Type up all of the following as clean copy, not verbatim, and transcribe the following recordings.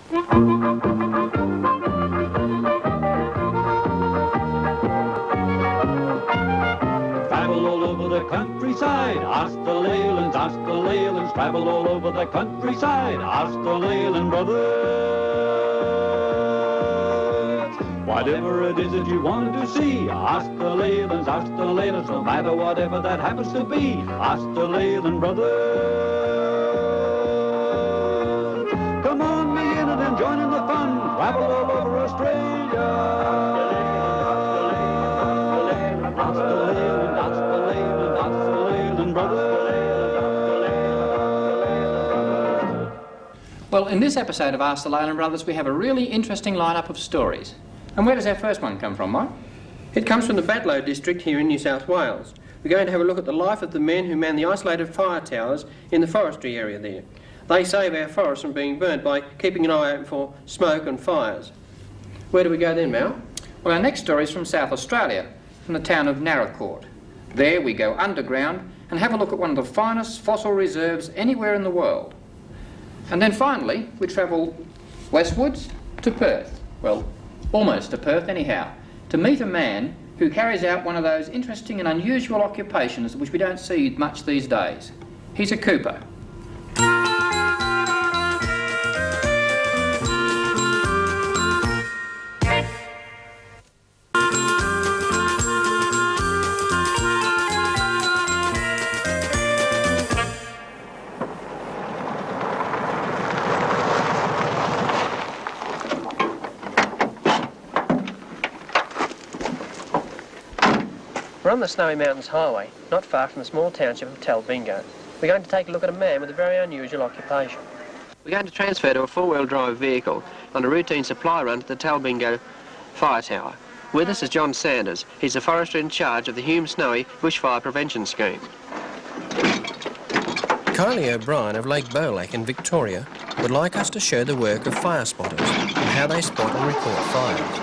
Travel all over the countryside, ask the Leylands, ask the Leylands. Travel all over the countryside, ask the Leyland Brothers. Whatever it is that you want to see, ask the Leylands, ask the Leylands. No matter whatever that happens to be, ask the Leyland Brothers. Come on, be in it and join in the fun. Travel all over Australia. Well, in this episode of Ask the Leyland Brothers, we have a really interesting lineup of stories. And where does our first one come from, Mike? It comes from the Batlow district here in New South Wales. We're going to have a look at the life of the men who man the isolated fire towers in the forestry area there. They save our forests from being burnt by keeping an eye open for smoke and fires. Where do we go then, Mal? Well, our next story is from South Australia, from the town of Naracoorte. There we go underground and have a look at one of the finest fossil reserves anywhere in the world. And then finally, we travel westwards to Perth. Well, almost to Perth anyhow, to meet a man who carries out one of those interesting and unusual occupations which we don't see much these days. He's a cooper. We're on the Snowy Mountains Highway, not far from the small township of Talbingo. We're going to take a look at a man with a very unusual occupation. We're going to transfer to a four-wheel drive vehicle on a routine supply run to the Talbingo Fire Tower. With us is John Sanders. He's the forester in charge of the Hume Snowy Bushfire Prevention Scheme. Kylie O'Brien of Lake Bolac in Victoria would like us to show the work of fire spotters and how they spot and report fires.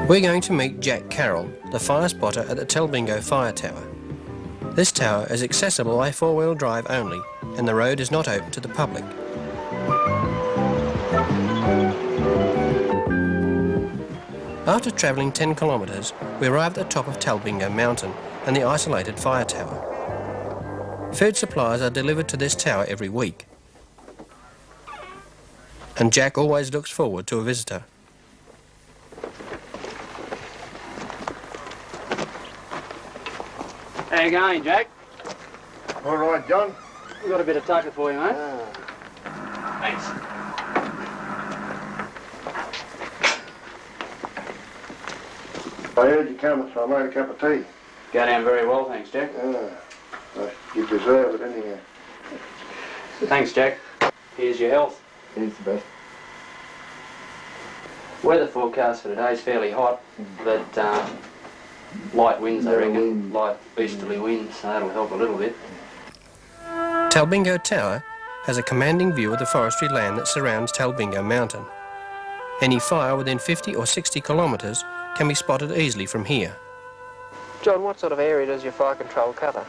We're going to meet Jack Carroll, the fire spotter at the Talbingo Fire Tower. This tower is accessible by four-wheel drive only, and the road is not open to the public. After travelling 10 kilometres, we arrived at the top of Talbingo Mountain and the isolated fire tower. Food supplies are delivered to this tower every week, and Jack always looks forward to a visitor. How you going, Jack? All right, John. We've got a bit of tucker for you, mate. Thanks. I heard you coming, so I made a cup of tea. Go down very well, thanks, Jack. You deserve it anyhow. Thanks, Jack. Here's your health. He's the best. Weather forecast for today is fairly hot, but light winds, I reckon. Light easterly winds, so that'll help a little bit. Talbingo Tower has a commanding view of the forestry land that surrounds Talbingo Mountain. Any fire within 50 or 60 kilometres can be spotted easily from here. John, what sort of area does your fire control cover?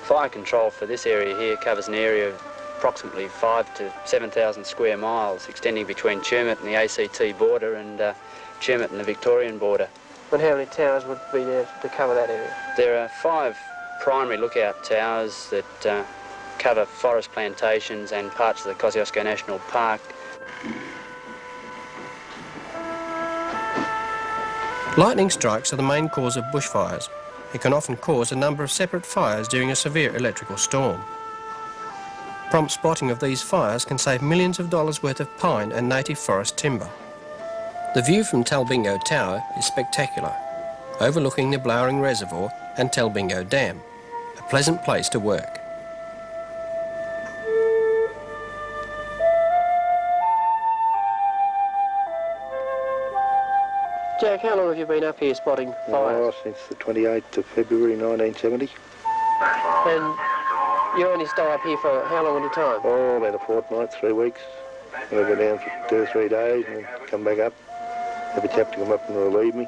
Fire control for this area here covers an area of approximately 5,000 to 7,000 square miles, extending between Chermit and the ACT border and Chermit and the Victorian border. And how many towers would be there to cover that area? There are 5 primary lookout towers that cover forest plantations and parts of the Kosciuszko National Park. Lightning strikes are the main cause of bushfires. It can often cause a number of separate fires during a severe electrical storm. Prompt spotting of these fires can save millions of dollars worth of pine and native forest timber. The view from Talbingo Tower is spectacular, overlooking the Blowering Reservoir and Talbingo Dam, a pleasant place to work. Jack, how long have you been up here spotting fires? Oh, since the 28th of February 1970. And you only stay up here for how long at a time? Oh, about a fortnight, 3 weeks. We'll go down for 2 or 3 days and then come back up. have a chap to come up and relieve me.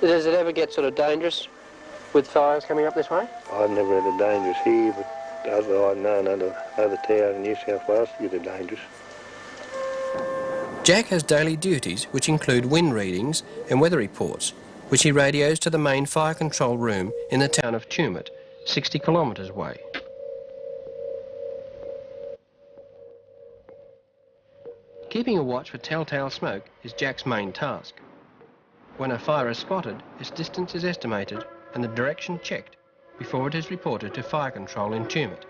Does it ever get sort of dangerous with fires coming up this way? I've never had a dangerous here, but I've known other towns in New South Wales to get a dangerous. Jack has daily duties which include wind readings and weather reports, which he radios to the main fire control room in the town of Tumut, 60 kilometres away. Keeping a watch for telltale smoke is Jack's main task. When a fire is spotted, its distance is estimated and the direction checked before it is reported to fire control in Tumut.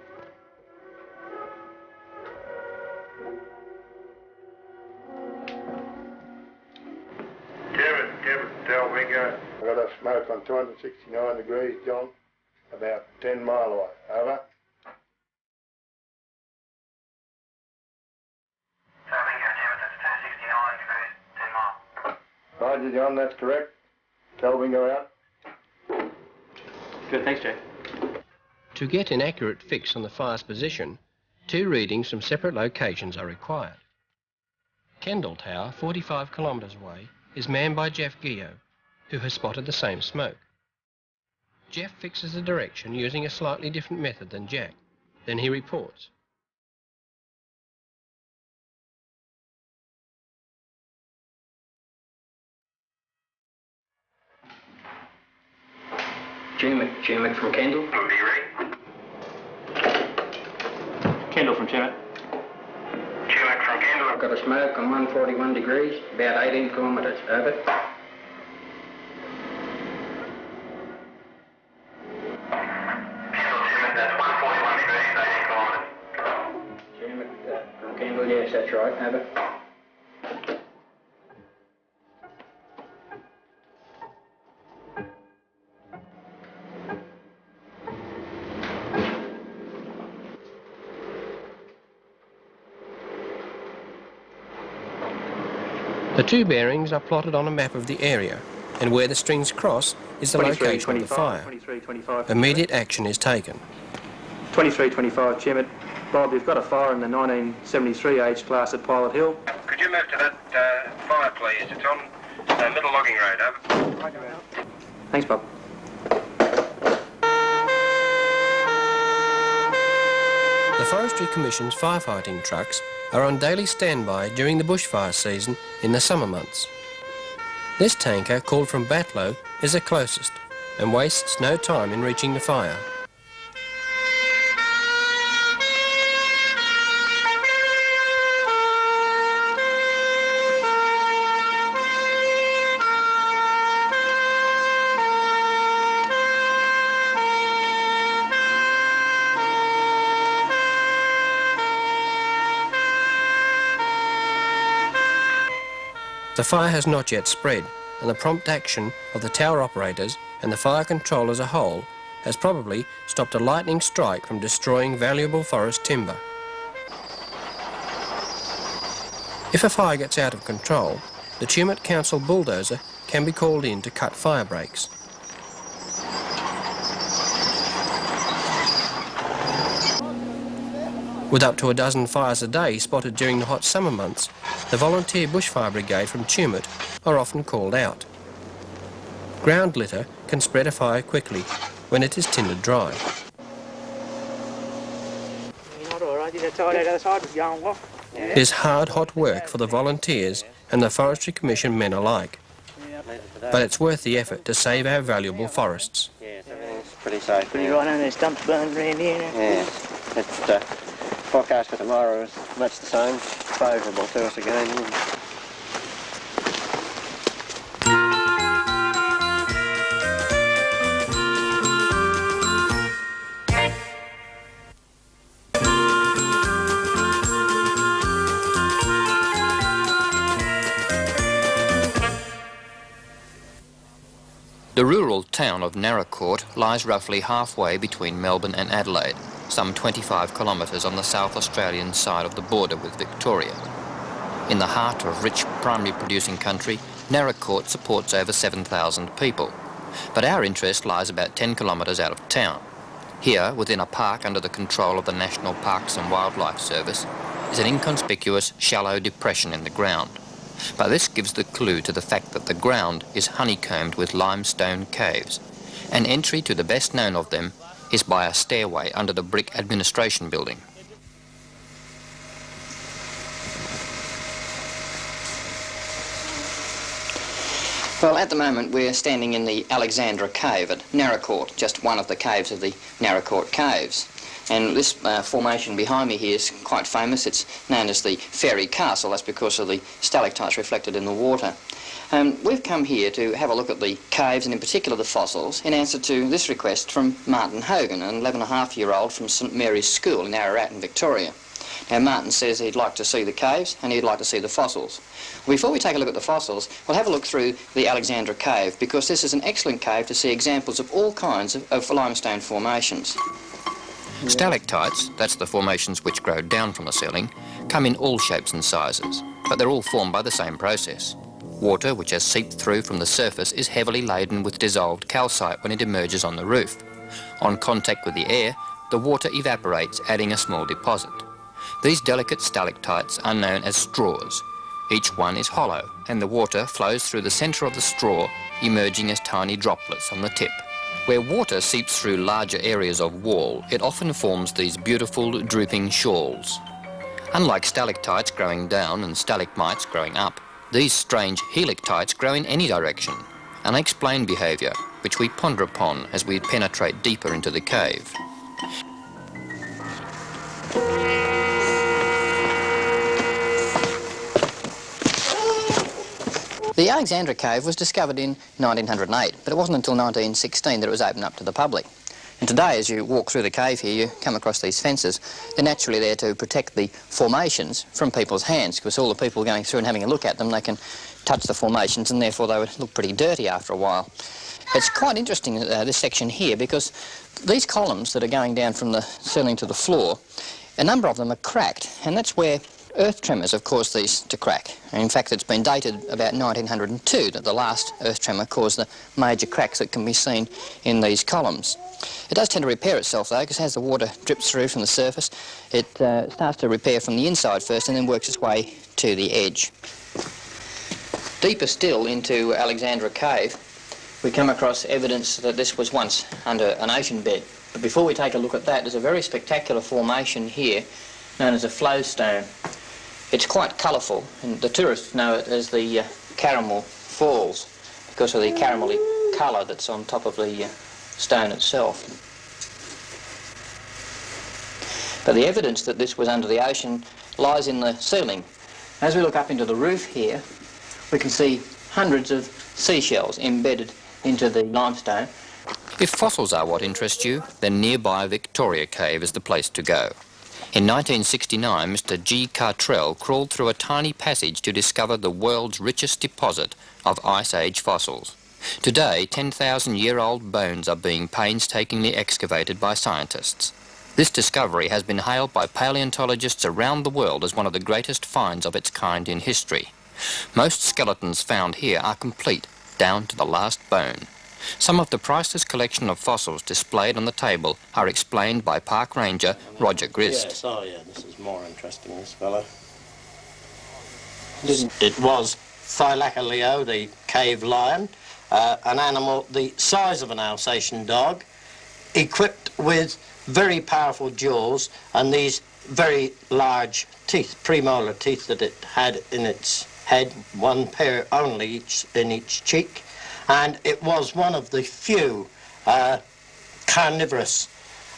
Tell me, I got a smoke on 269 degrees, John, about 10 mile away. Over. Roger, John, that's correct. Tell Bingo out. Good, thanks, Jack. To get an accurate fix on the fire's position, 2 readings from separate locations are required. Kendall Tower, 45 kilometres away, is manned by Jeff Gio, who has spotted the same smoke. Jeff fixes the direction using a slightly different method than Jack. Then he reports. Tumut from Kendall. Kendall from Tumut. Tumut from Kendall. I've got a smoke on 141 degrees, about 18 kilometres. Over. From Kendall, yes, that's right. Over. The 2 bearings are plotted on a map of the area, and where the strings cross is the location of the fire. 2325. Immediate action is taken. 2325, Tumut. Bob, you've got a fire in the 1973 age class at Pilot Hill. Could you move to that fire, please? It's on Middle Logging Road, over. Thanks, Bob. The Forestry Commission's firefighting trucks are on daily standby during the bushfire season in the summer months. This tanker, called from Batlow, is the closest and wastes no time in reaching the fire. The fire has not yet spread, and the prompt action of the tower operators and the fire control as a whole has probably stopped a lightning strike from destroying valuable forest timber. If a fire gets out of control, the Tumut Council bulldozer can be called in to cut fire breaks. With up to a dozen fires a day spotted during the hot summer months, the volunteer bushfire brigade from Tumut are often called out. Ground litter can spread a fire quickly when it is tindered dry. It is hard, hot work for the volunteers and the Forestry Commission men alike, but it's worth the effort to save our valuable forests. Yeah, it's pretty safe. Pretty right on, there's stumps burning around here. Yeah, it's forecast for tomorrow is much the same, favourable to us again. The rural town of Naracoorte lies roughly halfway between Melbourne and Adelaide, some 25 kilometres on the South Australian side of the border with Victoria. In the heart of rich primary producing country, Naracoorte supports over 7,000 people. But our interest lies about 10 kilometres out of town. Here, within a park under the control of the National Parks and Wildlife Service, is an inconspicuous, shallow depression in the ground. But this gives the clue to the fact that the ground is honeycombed with limestone caves. An entry to the best known of them is by a stairway under the brick administration building. Well, at the moment we're standing in the Alexandra Cave at Naracoorte, just one of the caves of the Naracoorte Caves. And this formation behind me here is quite famous. It's known as the Fairy Castle. That's because of the stalactites reflected in the water. We've come here to have a look at the caves and in particular the fossils in answer to this request from Martin Hogan, an 11-and-a-half-year-old from St Mary's School in Ararat in Victoria. Now Martin says he'd like to see the caves and he'd like to see the fossils. Before we take a look at the fossils, we'll have a look through the Alexandra Cave because this is an excellent cave to see examples of all kinds of limestone formations. Stalactites, that's the formations which grow down from the ceiling, come in all shapes and sizes, but they're all formed by the same process. Water which has seeped through from the surface is heavily laden with dissolved calcite when it emerges on the roof. On contact with the air, the water evaporates, adding a small deposit. These delicate stalactites are known as straws. Each one is hollow, and the water flows through the centre of the straw, emerging as tiny droplets on the tip. Where water seeps through larger areas of wall, it often forms these beautiful drooping shawls. Unlike stalactites growing down and stalagmites growing up, these strange helictites grow in any direction, unexplained behaviour which we ponder upon as we penetrate deeper into the cave. The Alexandra Cave was discovered in 1908, but it wasn't until 1916 that it was opened up to the public. And today, as you walk through the cave here, you come across these fences. They're naturally there to protect the formations from people's hands, because all the people going through and having a look at them, they can touch the formations, and therefore they would look pretty dirty after a while. It's quite interesting, this section here, because these columns that are going down from the ceiling to the floor, a number of them are cracked, and that's where earth tremors have caused these to crack. And in fact, it's been dated about 1902 that the last earth tremor caused the major cracks that can be seen in these columns. It does tend to repair itself though, because as the water drips through from the surface, it starts to repair from the inside first and then works its way to the edge. Deeper still into Alexandra Cave, we come across evidence that this was once under an ocean bed. But before we take a look at that, there's a very spectacular formation here known as a flowstone. It's quite colourful, and the tourists know it as the Caramel Falls because of the caramelly colour that's on top of the stone itself. But the evidence that this was under the ocean lies in the ceiling. As we look up into the roof here, we can see hundreds of seashells embedded into the limestone. If fossils are what interests you, then nearby Victoria Cave is the place to go. In 1969, Mr. G. Cartrell crawled through a tiny passage to discover the world's richest deposit of Ice Age fossils. Today, 10,000-year-old bones are being painstakingly excavated by scientists. This discovery has been hailed by paleontologists around the world as one of the greatest finds of its kind in history. Most skeletons found here are complete, down to the last bone. Some of the priceless collection of fossils displayed on the table are explained by Park Ranger Roger Grist. Yes, oh yeah, this is more interesting, this fellow. It was Thylacoleo, the cave lion, an animal the size of an Alsatian dog, equipped with very powerful jaws and these very large teeth, premolar teeth that it had in its head, one pair only in each cheek. And it was one of the few carnivorous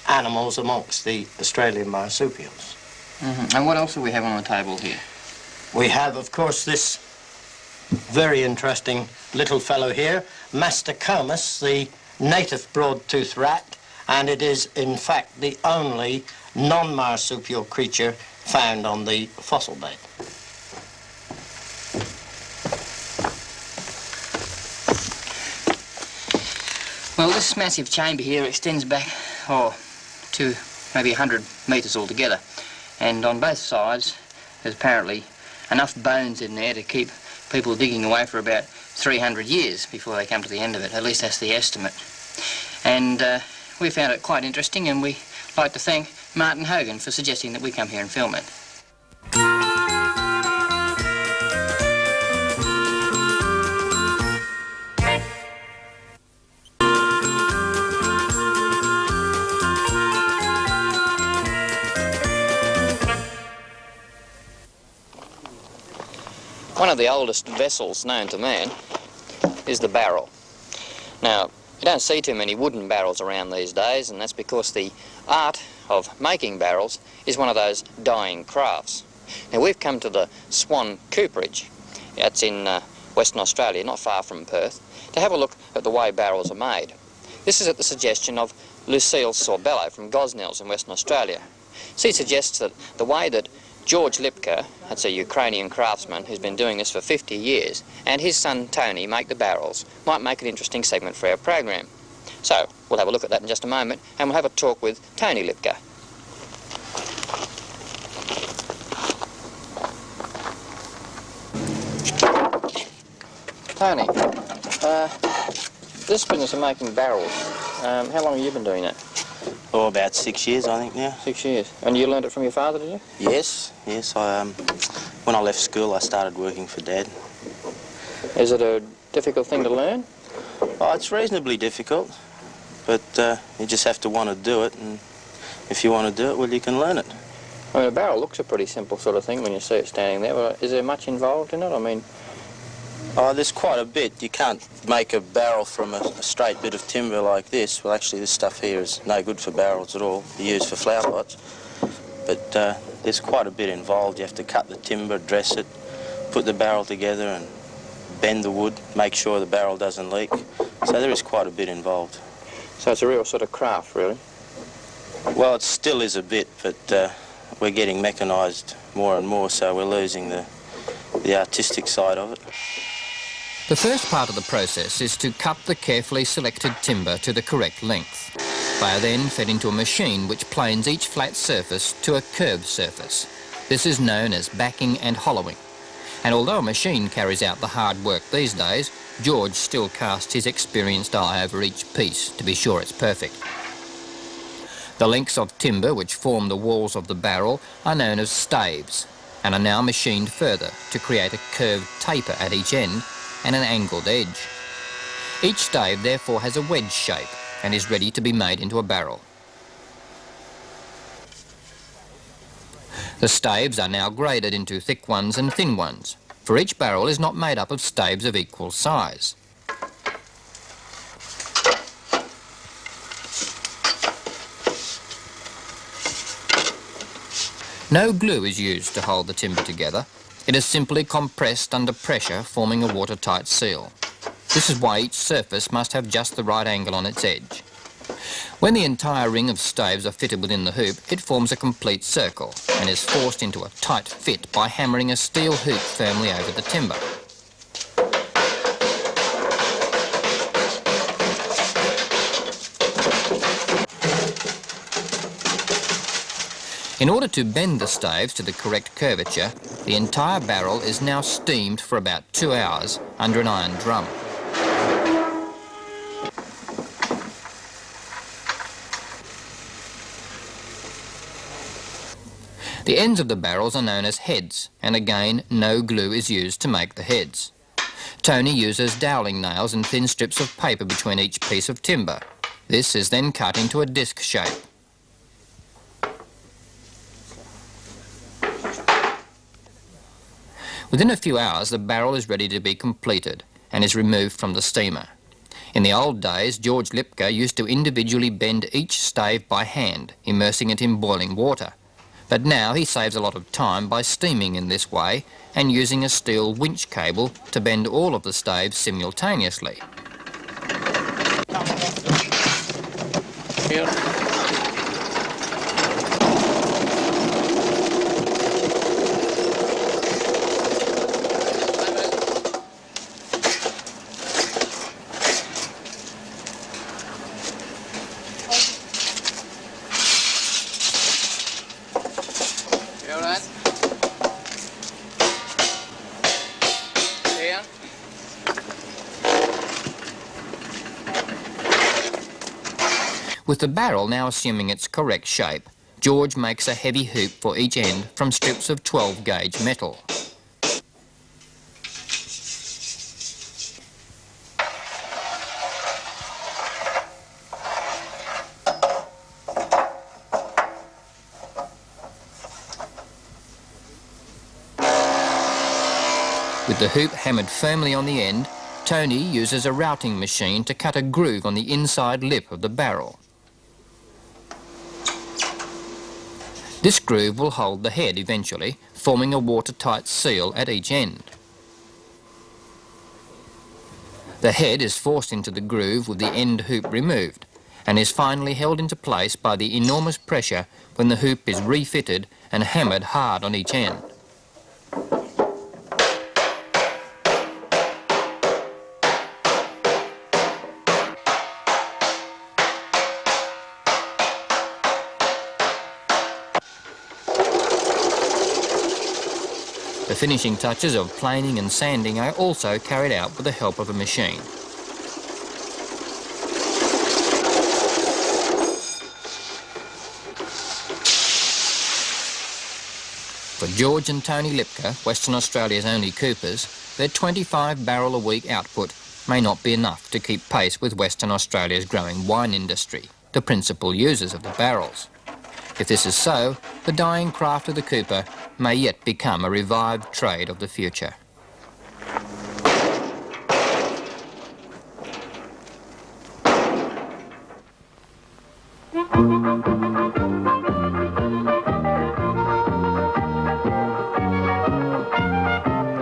animals amongst the Australian marsupials. Mm-hmm. And what else do we have on the table here? We have, of course, this very interesting little fellow here, Mastocomus, the native broad-toothed rat, and it is, in fact, the only non-marsupial creature found on the fossil bed. Well, this massive chamber here extends back, to maybe 100 metres altogether. And on both sides, there's apparently enough bones in there to keep people digging away for about 300 years before they come to the end of it. At least that's the estimate. And we found it quite interesting, and we like to thank Martin Hogan for suggesting that we come here and film it. One of the oldest vessels known to man is the barrel. Now, you don't see too many wooden barrels around these days, and that's because the art of making barrels is one of those dying crafts. Now, we've come to the Swan Cooperage. That's in Western Australia, not far from Perth, to have a look at the way barrels are made. This is at the suggestion of Lucille Sorbello from Gosnells in Western Australia. She suggests that the way that George Lipka, that's a Ukrainian craftsman who's been doing this for 50 years, and his son Tony make the barrels, might make an interesting segment for our program. So, we'll have a look at that in just a moment, and we'll have a talk with Tony Lipka. Tony, this business of making barrels, how long have you been doing that? Oh, about 6 years, I think, now. 6 years. And you learned it from your father, did you? Yes. When I left school, I started working for Dad. Is it a difficult thing to learn? Oh, it's reasonably difficult, but you just have to want to do it, and if you want to do it, well, you can learn it. I mean, a barrel looks a pretty simple sort of thing when you see it standing there, but is there much involved in it? I mean... Oh, there's quite a bit. You can't make a barrel from a straight bit of timber like this. Well, actually, this stuff here is no good for barrels at all. You use for flower pots. But there's quite a bit involved. You have to cut the timber, dress it, put the barrel together and bend the wood, make sure the barrel doesn't leak. So there is quite a bit involved. So it's a real sort of craft, really? Well, it still is a bit, but we're getting mechanised more and more, so we're losing the artistic side of it. The first part of the process is to cut the carefully selected timber to the correct length. They are then fed into a machine which planes each flat surface to a curved surface. This is known as backing and hollowing. And although a machine carries out the hard work these days, George still casts his experienced eye over each piece to be sure it's perfect. The lengths of timber which form the walls of the barrel are known as staves and are now machined further to create a curved taper at each end and an angled edge. Each stave therefore has a wedge shape and is ready to be made into a barrel. The staves are now graded into thick ones and thin ones, for each barrel is not made up of staves of equal size. No glue is used to hold the timber together. It is simply compressed under pressure, forming a watertight seal. This is why each surface must have just the right angle on its edge. When the entire ring of staves are fitted within the hoop, it forms a complete circle and is forced into a tight fit by hammering a steel hoop firmly over the timber. In order to bend the staves to the correct curvature, the entire barrel is now steamed for about 2 hours under an iron drum. The ends of the barrels are known as heads, and again, no glue is used to make the heads. Tony uses doweling nails and thin strips of paper between each piece of timber. This is then cut into a disc shape. Within a few hours, the barrel is ready to be completed and is removed from the steamer. In the old days, George Lipka used to individually bend each stave by hand, immersing it in boiling water. But now he saves a lot of time by steaming in this way and using a steel winch cable to bend all of the staves simultaneously. With the barrel now assuming its correct shape, George makes a heavy hoop for each end from strips of 12-gauge metal. With With the hoop hammered firmly on the end, Tony uses a routing machine to cut a groove on the inside lip of the barrel. This groove will hold the head eventually, forming a watertight seal at each end. The head is forced into the groove with the end hoop removed and is finally held into place by the enormous pressure when the hoop is refitted and hammered hard on each end. The finishing touches of planing and sanding are also carried out with the help of a machine. For George and Tony Lipka, Western Australia's only coopers, their 25 barrel a week output may not be enough to keep pace with Western Australia's growing wine industry, the principal users of the barrels. If this is so, the dying craft of the cooper may yet become a revived trade of the future.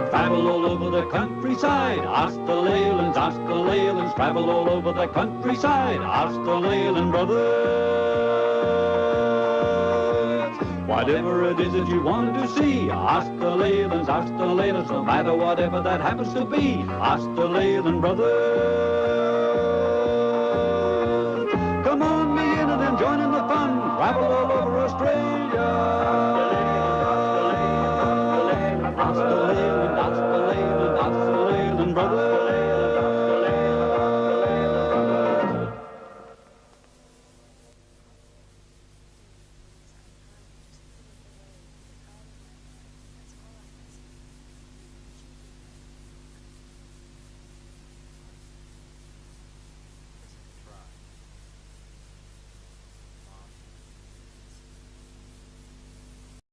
Travel all over the countryside, ask the Leylands, ask the Leylands. Travel all over the countryside, ask the Leyland Brothers. Whatever it is that you want to see, ask the Leylands, no matter whatever that happens to be. Ask the Leyland Brothers.